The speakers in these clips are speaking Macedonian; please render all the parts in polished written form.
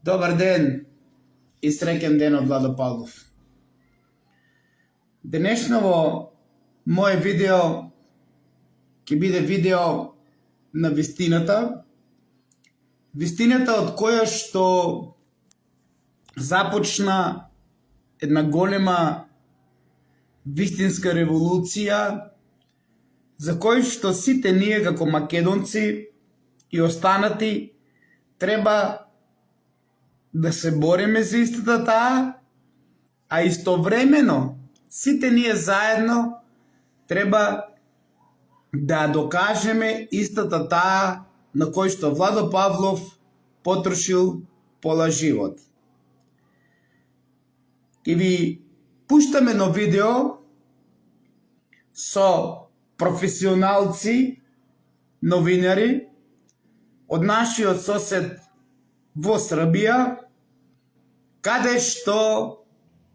Добар ден и среќен ден од Владо Павлов. Денешново моje видео ќе биде видео на вистината. Вистината од која што започна една голема вистинска револуција, за кој што сите ние како македонци и останати треба да се бориме за истата таа, а истовремено сите ние заедно треба да докажеме истата таа на кој што Владо Павлов потрошил пола живот. И ви пуштаме едно видео со професионалци, новинари од нашиот сосед во Србија, каде што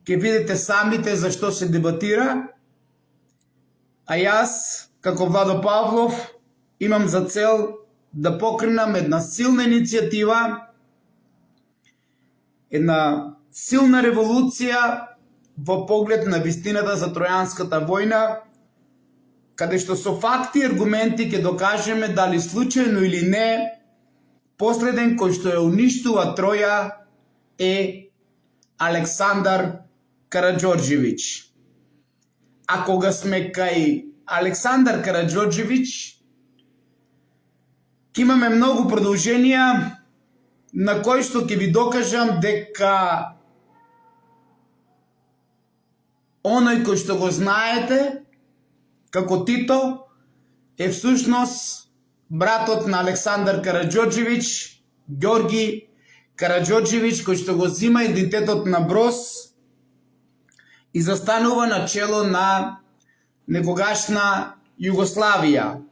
ќе видите самите за што се дебатира, а јас, како Владо Павлов, имам за цел да покренам една силна иницијатива, една силна револуција во поглед на вистината за Тројанската војна, каде што со факти и аргументи ќе докажеме дали случајно или не, последен кој што ја уништува Троја е Александар Караџорџевиќ. А кога сме кај Александар Караџорџевиќ, ќе имаме многу продолженија на кој што ќе ви докажам дека оној кој што го знаете како Тито е всушност братот на Александар Караџорџевиќ, Ѓорги Караџорџевиќ, кој што го зима идентитетот на Броз и застанува на чело на некогашна Југославија.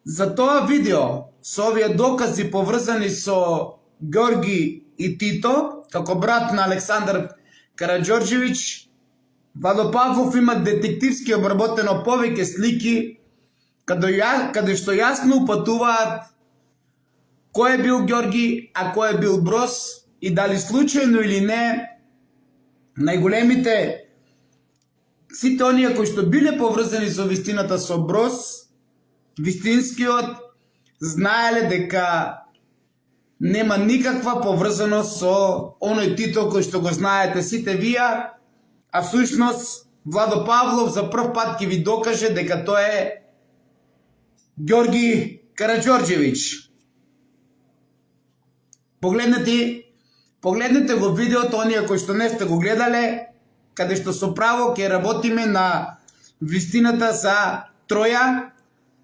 За тоа видео, со овие докази поврзани со Ѓорги и Тито, како брат на Александар Караџорџевиќ, Владо Павлов има детективски обработено повеќе слики, каде што јасно упатуваат кој е бил Ѓорги, а кој е бил Броз и дали случајно или не, најголемите, сите оние кои што биле поврзани со вистината со Броз, вистинскиот, знаеле дека нема никаква поврзаност со оној Тито кој што го знаете сите вие, а всушност Владо Павлов за прв пат ќе ви докаже дека тоа е Ѓорги Караџорџевиќ. Погледнете го видеото, оние кои што не сте го гледале, каде што со право ќе работиме на вистината за Троја,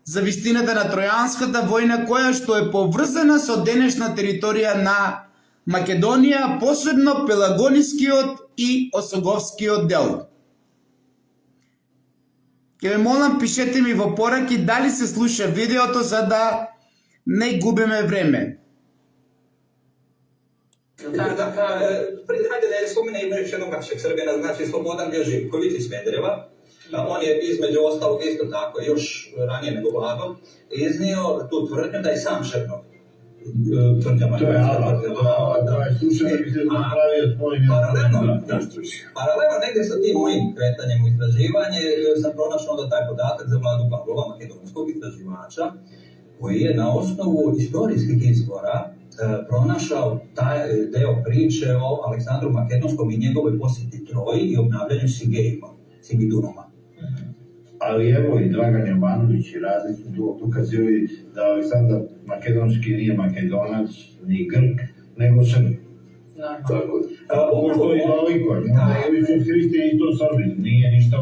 за вистината на Тројанската војна, која што е поврзана со денешна територија на Македонија, посебно Пелагонискиот и Осоговскиот дел. Ке ве молам, пишете ми во пораки дали се слуша видеото, за да не губиме време. Ajde da je spomenem još jednog našeg Srbina, znači Slobodan Bježivković iz Smedereva. On je između ostalog isto tako, još ranije nego Vlado, iznio tu tvrdnju da je sam šepnuo. To je slušaj, bi se napravio svoj Paralelno negdje sa tim mojim kretanjem u istraživanje sam pronašao onda taj podatak za Vladu Pavlova, makedonskog istraživača, koji je na osnovu istorijskih izvora pronašao taj deo priče o Aleksandru Makedonskom i njegove posjeti Troji i obnavljanju Sigidunuma. Ali evo i Dragan Jovanović i razni su tu dokazili da Aleksandar Makedonski nije Makedonac, ni Grk, nego Srb. Tako je. Ovo što je toliko, ili su svi ste isto Srbi, nije ništa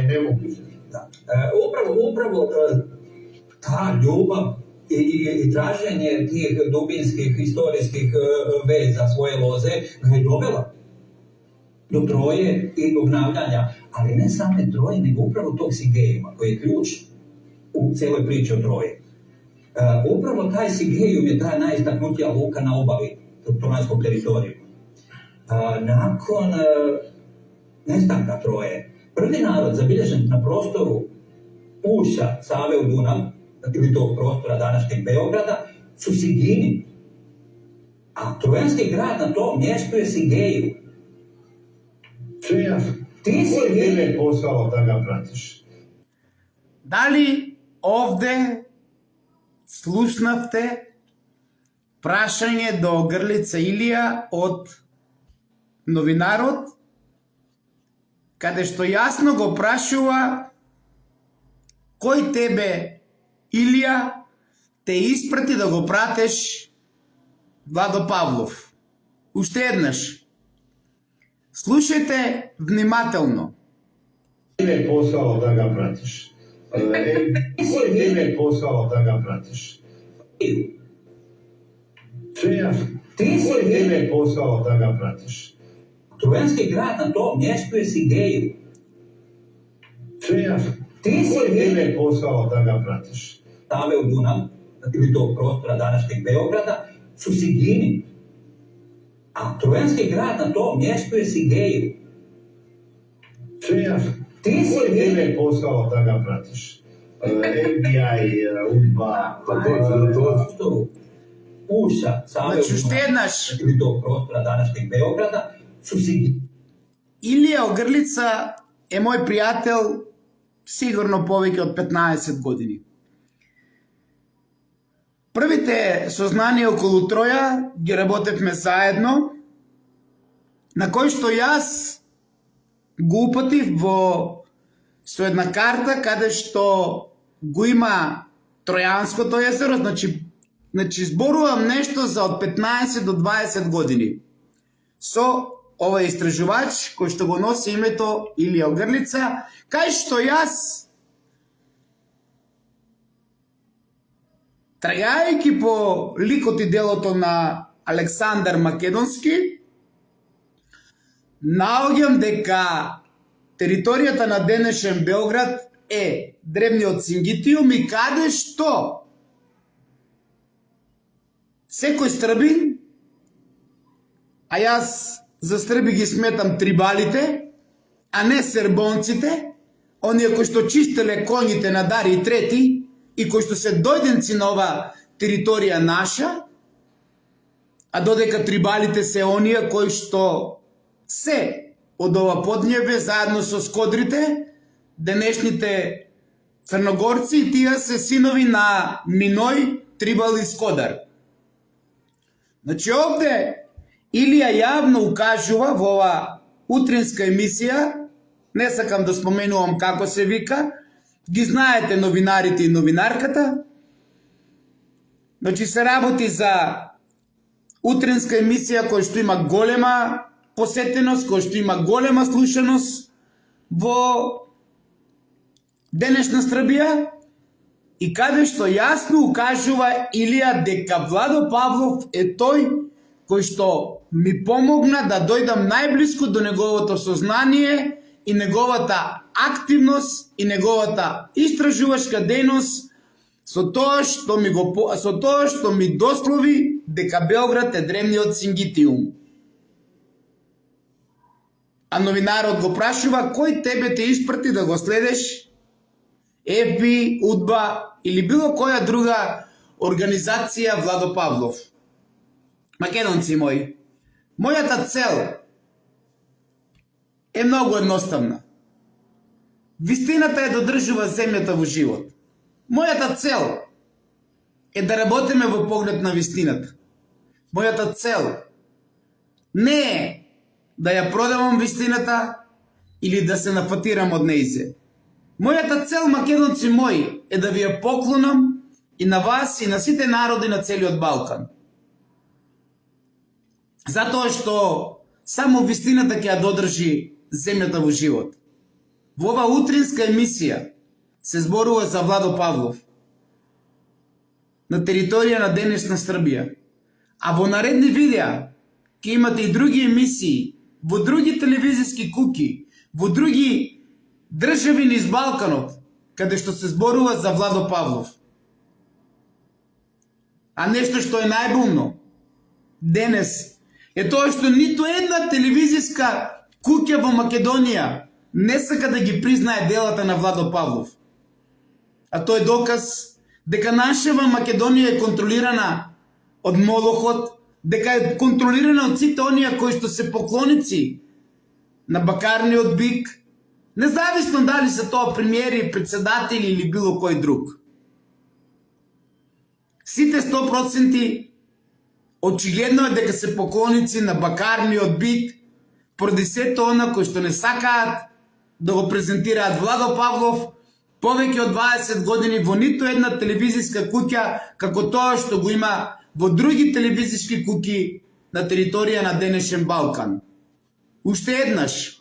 nemoguće. Upravo ta ljubav i traženje tih dubinskih, historijskih veza svoje loze ga je dovela do Troje i obnavljanja, ali ne same Troje, nego upravo tog Sigejuma, koji je ključ u cijeloj priči o Troji. Upravo taj Sigejum je ta najistaknutija luka na obali Tronajskog teritoriju. Nakon nestanka Troje, prvi narod zabilježen na prostoru ušća Save u Dunav, ili tog prostora današnjeg Beograda, su Sigini. A trojanski grad na tom mjestu je Sigeju. Čija? Ti si Кој тебе е послал да ga пратиш? Дали овде слушнавте прашање до Грлица Илија од новинарот, каде што јасно го прашува кој тебе, Илија, те испрати да го пратеш Владо Павлов. Уште еднаш. Слушајте внимателно. Тебе е послал да ga пратиш? Кој тебе е послал да ga пратиш? Čija? Ti si Кој тебе е послал да ga пратиш? Trojanski grad na tom mjestu je Sigeju. Čija? Ti si Кој тебе е послал да ga pratiš? Tame u Dunav, ili tog prostora današnjeg Beograda, su Sigini. A Trojanski grad na tom mjestu je Sigeju. Čija? Ti si Кој тебе е послал да ga pratiš? FBI, UDBA, pa to. Uša, same Значи, u уште Dunav, еднаш. ili tog prostora današnjeg Beograda, su Sigini. Илија Огрлица е мој пријател сигурно повеќе од 15 години. Првите сознанија околу Троја ги работевме заедно, на кој што јас го упатив со една карта каде што го има Тројанското езеро, значи зборувам нешто за од 15 до 20 години. Со овој истражувач кој што го носи името Илија Огрлица, кај што јас, трагајќи по ликот и делото на Александар Македонски, наоѓам дека територијата на денешен Белград е древниот Сингитиум и каде што секој србин, а јас за срби ги сметам трибалите, а не сербонците, оние кои што чистеле коњите на Дари и Трети и кои што се дојденци на ова територија наша, а додека трибалите се оние кои што се од ова поднебе заедно со скодрите, денешните црногорци, и тие се синови на Миној, Трибал и Скодар. Значи овде Илија јавно укажува во ова утринска емисија, не сакам да споменувам како се вика, ги знаете новинарите и новинарката, значи се работи за утринска емисија која што има голема посетеност, која што има голема слушаност во денешна Србија и каде што јасно укажува Илија дека Владо Павлов е тој кој што ми помогна да дојдам најблиску до неговото сознание и неговата активност и неговата истражувачка дејност со тоа што ми дослови дека Белград е древниот Сингитиум. А новинарот го прашува кој тебе те испрати да го следеш ФБ, УДБА или било која друга организација Владо Павлов. Македонци мои, мојата цел е многу едноставна. Вистината е да држува земјата во живот. Мојата цел е да работиме во поглед на вистината. Мојата цел не е да ја продавам вистината или да се нафатирам од неизе. Мојата цел, македонци мои, е да ви ја поклонам и на вас и на сите народи на целиот Балкан. Затоа што само вистината ќе ја додржи земјата во живот. Во ова утринска емисија се зборува за Владо Павлов на територија на денешна Србија. А во наредни видеа ќе имате и други емисии во други телевизиски куки, во други држави низ Балканот, каде што се зборува за Владо Павлов. А нешто што е најбумно денес е тоа што ниту една телевизиска куќа во Македонија не сака да ги признае делата на Владо Павлов. А тој е доказ дека нашава Македонија е контролирана од Молохот, дека е контролирана од сите оние кои што се поклоници на бакарниот бик, независно дали се тоа премиери, председатели или било кој друг. Сите 100% очигледно е дека се поклоници на бакарниот бик, поради сето она кои што не сакаат да го презентираат Владо Павлов повеќе од 20 години во ниту една телевизиска куќа како тоа што го има во други телевизиски куќи на територија на денешен Балкан. Уште еднаш.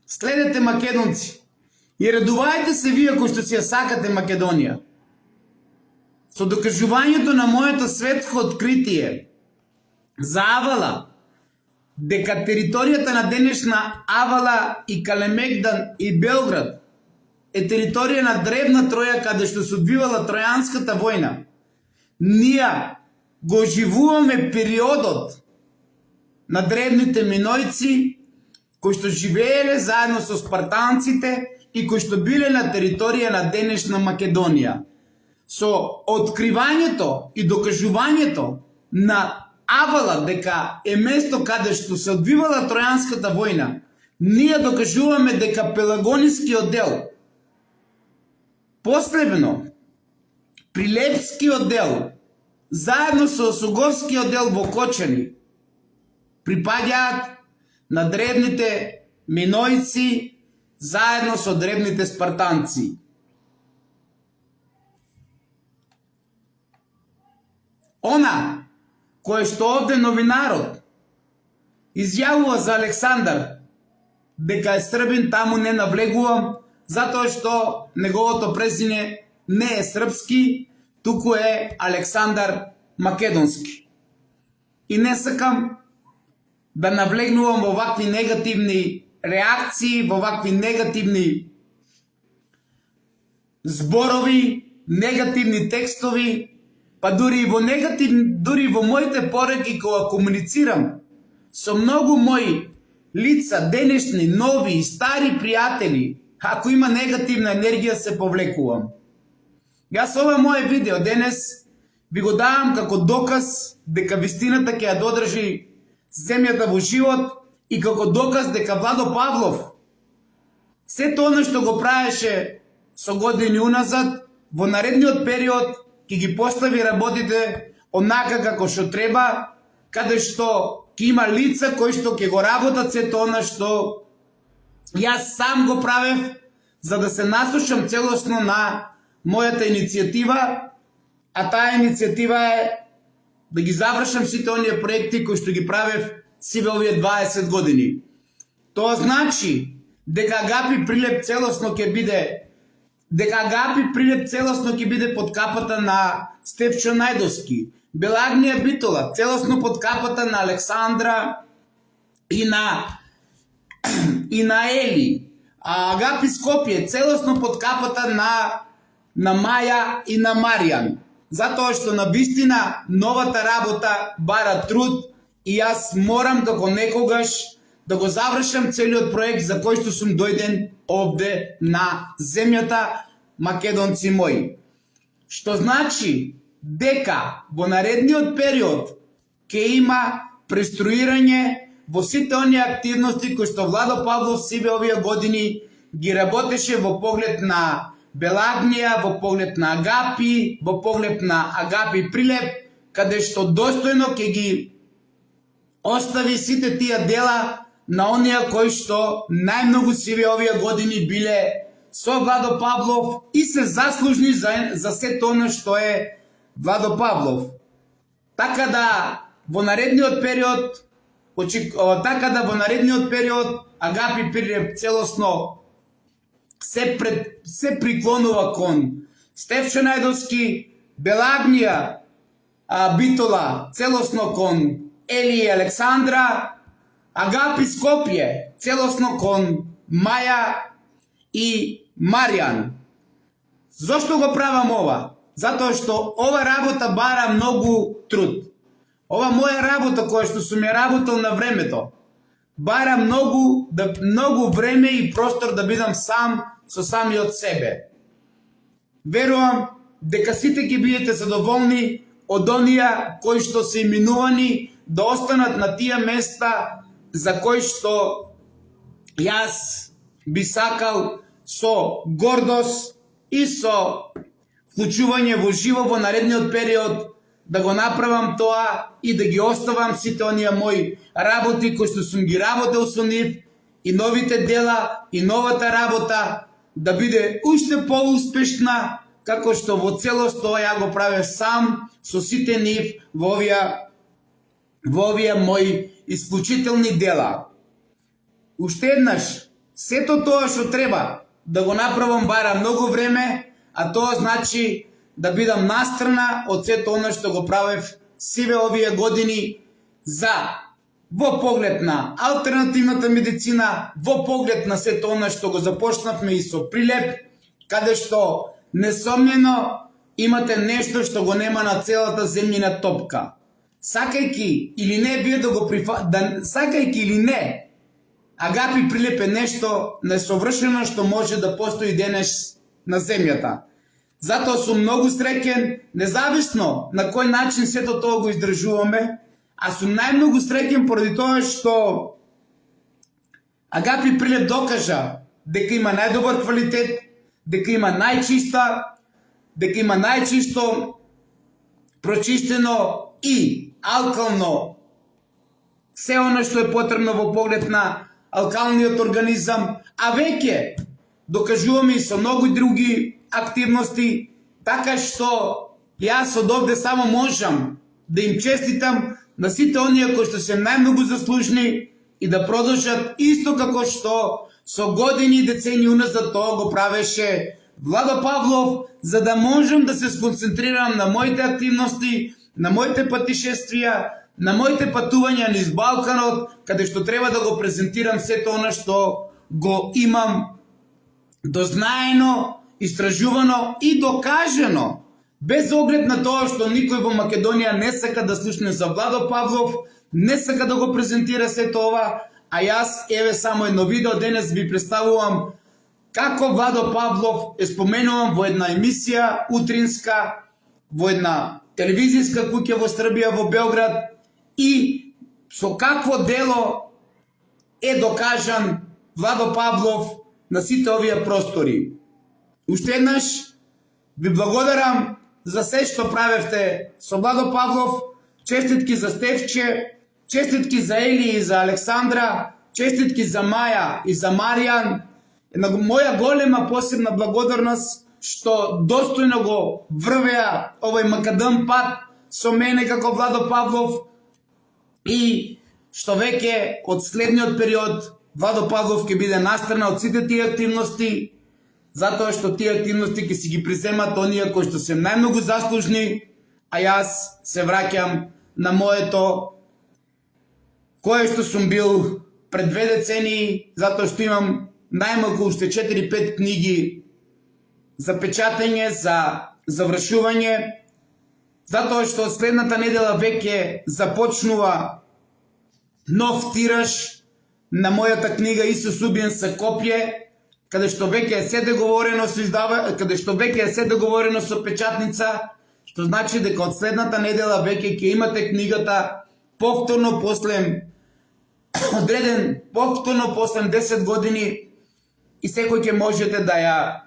Следете македонци и радувајте се вие кои што си ја сакате Македонија. Со докажувањето на моето светско откритие за Авала, дека територијата на денешна Авала и Калемегдан и Белград е територија на древна Троја каде што се одвивала Тројанската војна. Ние го оживуваме периодот на древните минојци кои што живееле заедно со спартанците и кои што биле на територија на денешна Македонија. Со откривањето и докажувањето на Авала дека е место каде што се одвивала Тројанската војна, ние докажуваме дека Пелагонискиот дел, последно Прилепскиот дел, заедно со Осоговскиот дел во Кочани, припаѓаат на древните минојци заедно со древните спартанци. Она кој што овде новинарот изјавува за Александар дека е србин, таму не навлегувам, затоа што неговото презиме не е српски, туку е Александар Македонски. И не сакам да навлегнувам во вакви негативни реакции, во вакви негативни зборови, негативни текстови, па дури во моите пореки кога комуницирам со многу мои лица, денешни, нови и стари пријатели, ако има негативна енергија се повлекувам. Јас ова моje видео денес ви го давам како доказ дека вистината ќе ја додржи земјата во живот и како доказ дека Владо Павлов сето она што го правеше со години уназад, во наредниот период ќе ги постави работите онака како што треба, каде што ќе има лица кои што ќе го работат сето она што јас сам го правев, за да се насушам целосно на мојата иницијатива, а таа иницијатива е да ги завршам сите оние проекти кои што ги правев сиве овие 20 години. Тоа значи дека Агапи Прилеп целосно ќе биде под капата на Стефчо Најдовски, Белагнија Битола целосно под капата на Александра и на Ели, а Агапи Скопје целосно под капата на Маја и на Маријан. Затоа што на вистина новата работа бара труд и јас морам како некогаш да го завршам целиот проект за кој што сум дојден овде на земјата, македонци мои. Што значи дека во наредниот период ќе има преструирање во сите оние активности кои што Владо Павлов сиве овие години ги работеше во поглед на Белагнија, во поглед на Агапи, во поглед на Агапи Прилеп, каде што достојно ќе ги остави сите тие дела на оние кои што најмногу сиве овие години биле со Владо Павлов и се заслужни за сето она што е Владо Павлов. Така да во наредниот период Агапи Прилеп целосно се приклонува кон Стефчо Најдовски, Белагнија Битола целосно кон Ели и Александра, Агапи Скопје целосно кон Маја и Маријан. Зошто го правам ова? Затоа што ова работа бара многу труд. Ова моја работа која што сум ја работел на времето, барам многу време и простор да бидам сам со самиот себе. Верувам дека сите ќе бидете задоволни од оние кои што се именувани да останат на тие места за кои што јас би сакал со гордост и со вклучување во живо во наредниот период да го направам тоа и да ги оставам сите оние мои работи кои што сум ги работел со нив и новите дела и новата работа да биде уште поуспешна како што во целост тоа ја го правев сам со сите нив во овие мои исклучителни дела. Уште еднаш, сето тоа што треба да го направам бара многу време, а тоа значи да бидам настрана од сето она што го правев сиве овие години во поглед на алтернативната медицина, во поглед на сето она што го започнавме и со Прилеп, каде што несомнено имате нешто што го нема на целата земјина топка. Сакајки или не вие да го сакајки или не, Агапи Прилеп е нешто несовршено што може да постои денес на земјата. Затоа сум многу среќен, независно на кој начин сето тоа го издржуваме, а сум најмногу среќен поради тоа што Агапи Прилеп докажа дека има најдобар квалитет, дека има најчисто прочистено и алкално се оно што е потребно во поглед на алкалниот организам, а веќе докажуваме и со многу други активности, така што јас од овде само можам да им честитам на сите оние кои што се најмногу заслужни и да продолжат исто како што со години и децени уназад тоа го правеше Владо Павлов, за да можам да се сконцентрирам на моите активности, на моите патишествија, на моите патувања низ Балканот, каде што треба да го презентирам сето она што го имам дознаено, истражувано и докажено, без оглед на тоа што никој во Македонија не сака да слушне за Владо Павлов, не сака да го презентира сето ова, а јас еве само едно видео денес ви представувам како Владо Павлов е споменувам во една емисија утринска, во една телевизијска куќа во Србија, во Белград, и со какво дело е докажан Владо Павлов на сите овие простори. Уште еднаш ви благодарам за се што правевте со Владо Павлов, честитки за Стефче, честитки за Ели и за Александра, честитки за Маја и за Маријан. Една моја голема посебна благодарност што достојно го врвеа овој макадам пат со мене како Владо Павлов и што веќе од следниот период Владо Павлов ќе биде настрана од сите тие активности, затоа што тие активности ќе си ги преземат оние кои што се најмногу заслужни, а јас се враќам на моето, кое што сум бил пред 2 децении, затоа што имам најмалку уште 4-5 книги за печатање, за завршување, затоа што од следната недела веќе започнува нов тираж на мојата книга Исус убиен со копје, каде што веќе е се договорено со печатница, што значи дека од следната недела веќе ќе имате книгата повторно после 10 години и секој ќе можете да ја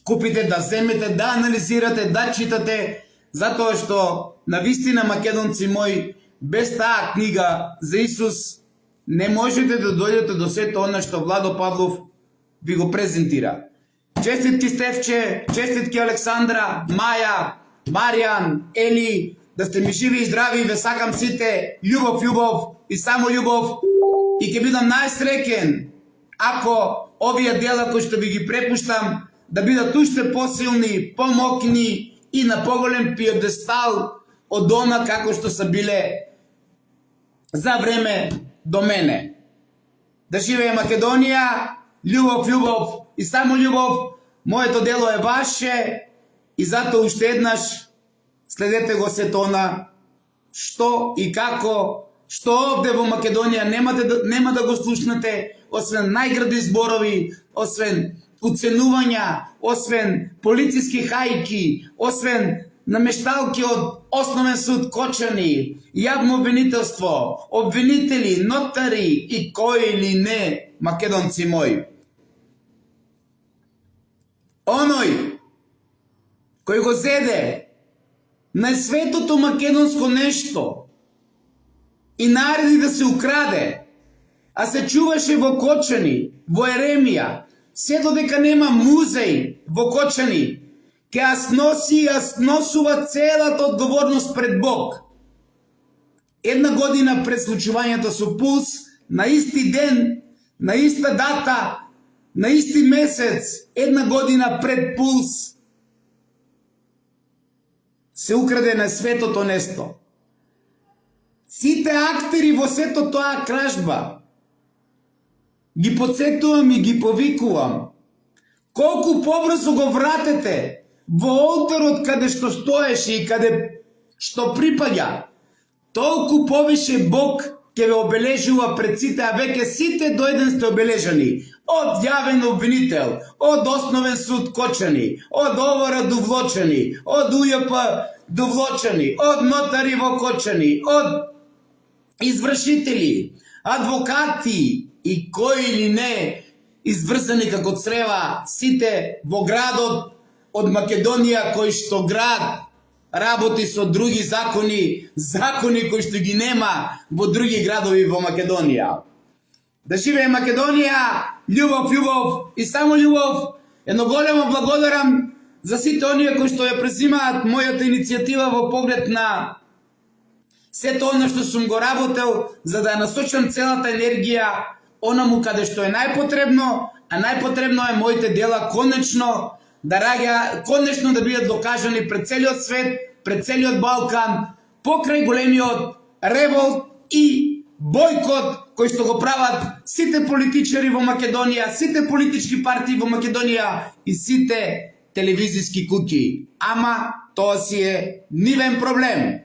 купите, да земете, да анализирате, да читате, затоа што навистина, македонци мои, без таа книга за Исус не можете да дојдете до сето она што Владо Павлов ви го презентира. Честитки Стефче, честитки Александра, Маја, Маријан, Ели, да сте ми живи и здрави, ве сакам сите, љубов и само љубов, и ќе бидам најсреќен ако овие дела кои што ви ги препуштам да бидат уште посилни, помокни и на поголем пиедестал од она како што са биле за време до мене. Да живее Македонија, љубов и само љубов, моето дело е ваше и затоа уште еднаш следете го сето она што и како што овде во Македонија нема да го слушнете, освен најгради зборови, освен уценувања, освен полициски хајки, освен намешталки од Основен суд Кочани, јавно обвинителство, обвинители, нотари и кои ли не, македонци мои. Оној кој го зеде најсветото македонско нешто и нареди да се украде, а се чуваше во Кочани, во Еремија, се додека нема музеј во Кочани, ке ја сносува целата одговорност пред Бог. Една година пред случувањето со Пулс, на исти ден, на иста дата, на исти месец, една година пред Пулс, се украде на светото нешто. Сите актери во сето тоа кражба ги подсетувам и ги повикувам. Колку побрзо го вратете во олтарот каде што стоеше и каде што припаѓа, толку повише Бог ќе ве обележува пред сите, а веќе сите до еден сте обележани. Од јавен обвинител, од Основен суд Кочани, од ОВР Довлочани, од УЈП Довлочани, од нотари во Кочани, од извршители, адвокати и кои ли не изврзани како црева, сите во градот од Македонија кој што град работи со други закони кои што ги нема во други градови во Македонија. Да живее Македонија, љубов и само љубов. Едно големо благодарам за сите оние кои што ја презимаат мојата иницијатива во поглед на сето она што сум го работел, за да ја насочам целата енергија онаму каде што е најпотребно, а најпотребно е моите дела конечно да бидат докажани пред целиот свет, пред целиот Балкан, покрај големиот револт и бојкот кој што го прават сите политичари во Македонија, сите политички партии во Македонија и сите телевизиски куќи. Ама тоа си е нивен проблем.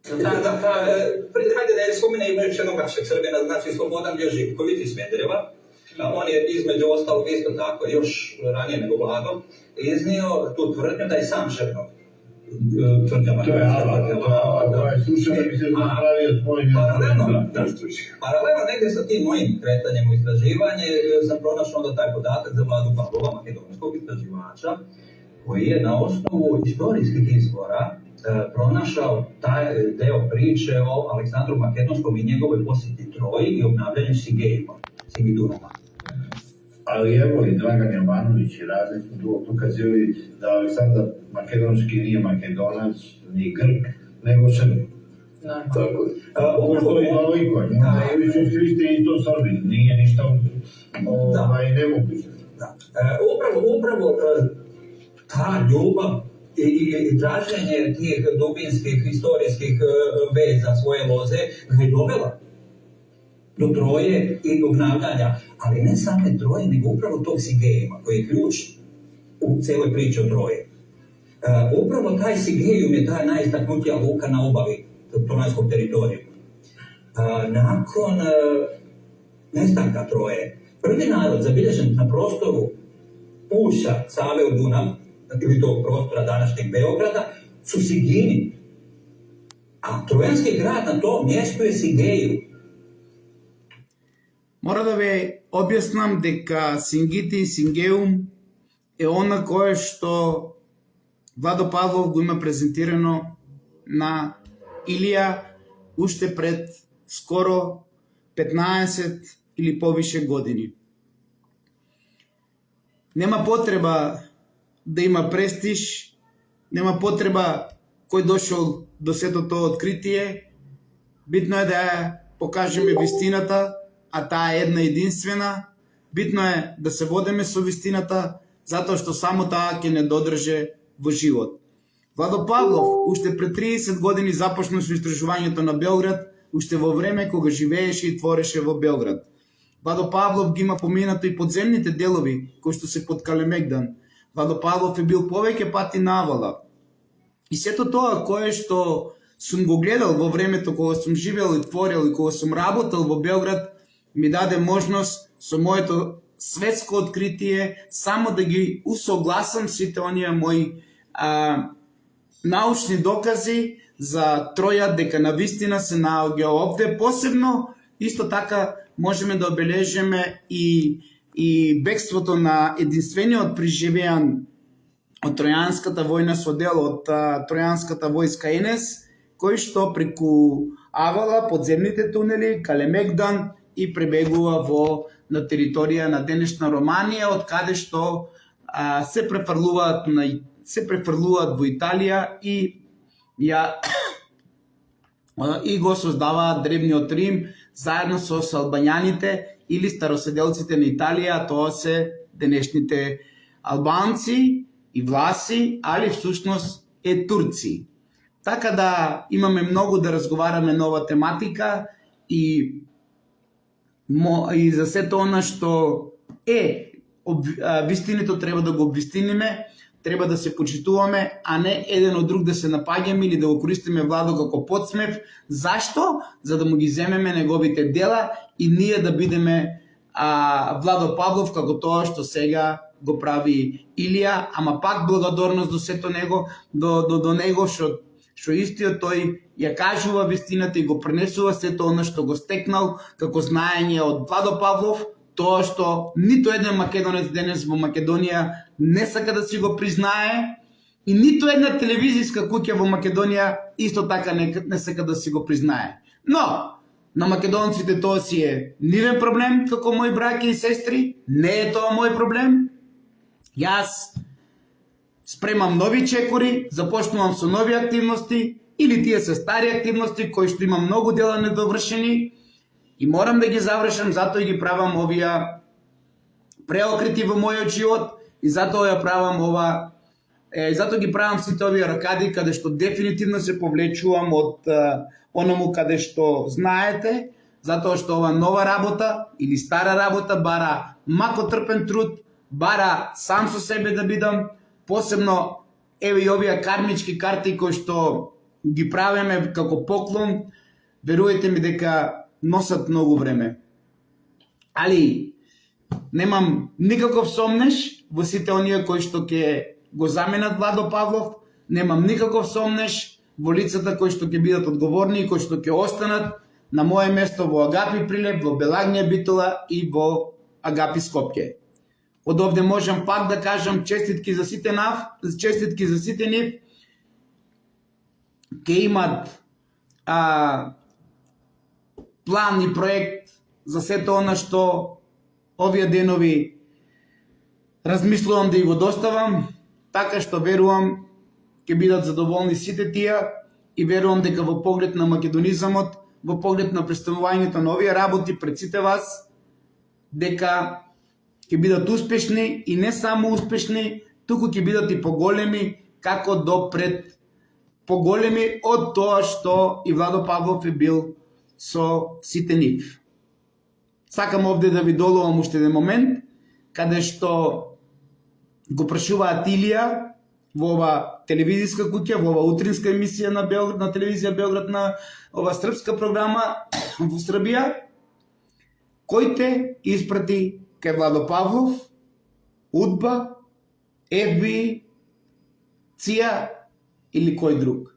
Hajde da spomenem još jednog našeg Srbina, znači Slobodan Živković iz Smedereva. On je između ostalog isto tako, još ranije nego Vlado, iznio tu tvrdnju da je sam Šernov. To je slušao da bi se napravio svoj Paralelno negdje sa tim mojim kretanjem u istraživanje sam pronašao onda taj podatak za Vladu Pavlova, makedonskog istraživača, koji je na osnovu istorijskih izvora pronašao taj deo priče o Aleksandru Makedonskom i njegovoj posjeti Troji i obnavljanju Sigidunuma. Ali evo i Dragan Jovanović i razni su dokazivali da Aleksandar Makedonski nije Makedonac, ni Grk, nego Srbin. Tako je. Ovo što je malo ikonje. Vi ste isto Srbin, nije ništa nemoguće. Upravo ta ljubav i traženje tih dubinskih, historijskih veza svoje loze ga je dovela do Troje i obnavljanja, ali ne same Troje, nego upravo tog Sigejuma, koji je ključ u celoj priči o Troje. Upravo taj Sigejum je ta najistaknutija luka na obavi tronajskog teritorijuma. Nakon nestanka Troje, prvi narod zabilježen na prostoru ušća Save u Dunav, ili tog prostora današnjeg Beograda, su Sigini. A trojanski grad na tom mjestu je Sigeju. Мора да ве објаснам дека Сингите и Сингеум е она кое што Владо Павлов го има презентирано на Илија уште пред скоро 15 или повише години. Нема потреба да има престиж, нема потреба кој дошол до сето тоа откритие. Битно е да покажеме вистината, а таа е една единствена. Битно е да се водиме со вистината, затоа што само таа ќе не додрже во живот. Владо Павлов уште пред 30 години започна со истражувањето на Белград, уште во време кога живееше и твореше во Белград. Владо Павлов ги има поминато и подземните делови кои што се под Калемегдан. Владо Павлов е бил повеќе пати навала. И сето тоа кое што сум го гледал во времето кога сум живеел и творил и кога сум работел во Белград, ми даде можност со моето светско откритие само да ги усогласам сите оние мои научни докази за Троја дека навистина се наоѓа овде. Посебно, исто така, можеме да обележиме и бегството на единствениот преживеан од Тројанската војна со дел од Тројанската војска Енес, кој што преку Авала, подземните тунели, Калемегдан и пребегува на територија на денешна Романија, од каде што се префрлуваат во Италија и го создаваат древниот Рим заедно со албањаните или староседелците на Италија, тоа се денешните албанци и власи, али всушност е турци. Така да имаме многу да разговараме на ова тематика и за сето она што вистиното треба да го обвистиниме, треба да се почитуваме, а не еден од друг да се напаѓаме или да го користиме Владо како подсмев. Зашто? За да му ги земеме неговите дела и ние да бидеме Владо Павлов како тоа што сега го прави Илија, ама пак благодарност до сето него, до него што истиот тој ја кажува вистината и го пренесува сето она што го стекнал како знаење од Владо Павлов, тоа што ниту еден македонец денес во Македонија не сака да си го признае и ниту една телевизиска куќа во Македонија исто така не сака да си го признае. Но, на македонците тоа си е нивен проблем, како мои браќа и сестри, не е тоа мој проблем. Јас спремам нови чекори, започнувам со нови активности, или тие се стари активности кои што имам многу дела недовршени и морам да ги завршам, затоа ги правам овие преокрети во мојот живот и затоа ја правам затоа ги правам сите овие ракади каде што дефинитивно се повлечувам од оному каде што знаете, затоа што ова нова работа или стара работа бара макотрпен труд, бара сам со себе да бидам, посебно еве и овие кармички карти кои што ги правиме како поклон, веруете ми дека носат многу време. Али немам никаков сомнеш во сите оние кои што ќе го заменат Владо Павлов, немам никаков сомнеш во лицата кои што ќе бидат одговорни и кои што ќе останат на мое место во Агапи Прилеп, во Белагња Битола и во Агапи Скопје. Од овде можам пак да кажам честитки за сите нив, ќе имат план и проект за сето она што овие денови размислувам да и го доставам, така што верувам ќе бидат задоволни сите тие и верувам дека во поглед на македонизамот, во поглед на представувањето на овие работи пред сите вас, дека ќе бидат успешни и не само успешни, туку ќе бидат и поголеми како допред, поголеми од тоа што и Владо Павлов е бил со сите нив. Сакам овде да ви долувам уште еден момент, каде што го прашуваат Илија во ова телевизиска куќа, во ова утринска емисија на телевизија Белград, на ова српска програма во Србија, кој те испрати кај Владо Павлов, УДБА, ФБИ, ЦИА или кој друг.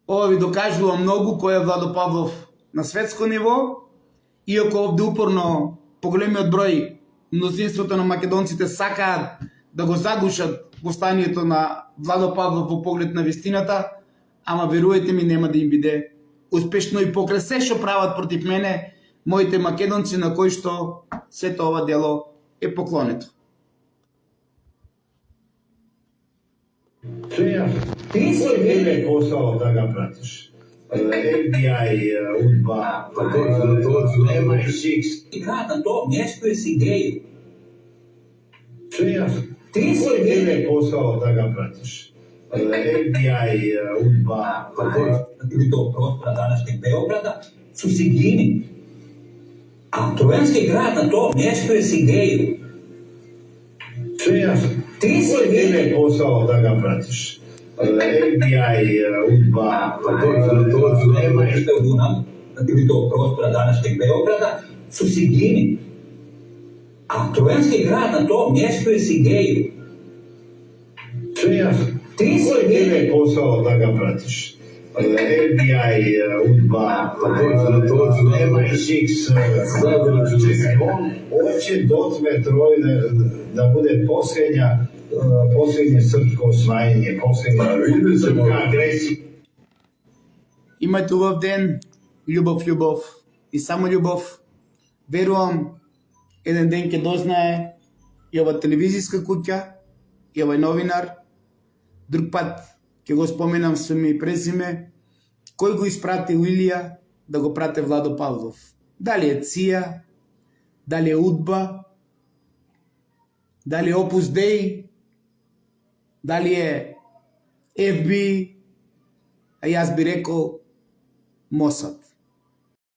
Ова ви докажува многу кој е Владо Павлов на светско ниво, иако овде упорно поголемиот број мнозинството на македонците сакаат да го загушат востанието на Владо Павлов во поглед на вистината, ама веруете ми нема да им биде успешно и покрај се што прават против мене моите македонци на кои што сето ова дело е поклонето. Ти си тебе посao да ga pratiš. FBI, UDBA, MI6. И град на тоа место е си геј. Ти си тебе посao da ga pratiš. FBI, UDBA. Или тоа простора данашнjeg Beograda su si gini. A trojanski grad na tom mjestu je si geju. Ti si тебе посao da ga pratiš. FBI, UDBA, Немајште у Дунав, или до простора данашнjeg Beograda, su Sigini. A trojanski grad na tom mjestu je Sigeju. sve jasno. Ti si Koji bili- je posao da ga pratiš? FBI, UDBA, MI6, čekaj, on hoće dotle troj da bude posljednje srpsko osvajanje, posljednja srpska agresija. Имајте убав ден, љубов и само љубов. Верувам, еден ден ќе дознае и ова телевизиска куќа, и овај новинар. Друг пат ќе го споменам со име и презиме, кој го испрати Илија да го прате Владо Павлов. Дали е ЦИА, дали е УДБА, дали е Опус Деј, дали е ФБ, а јас би рекол Мосад.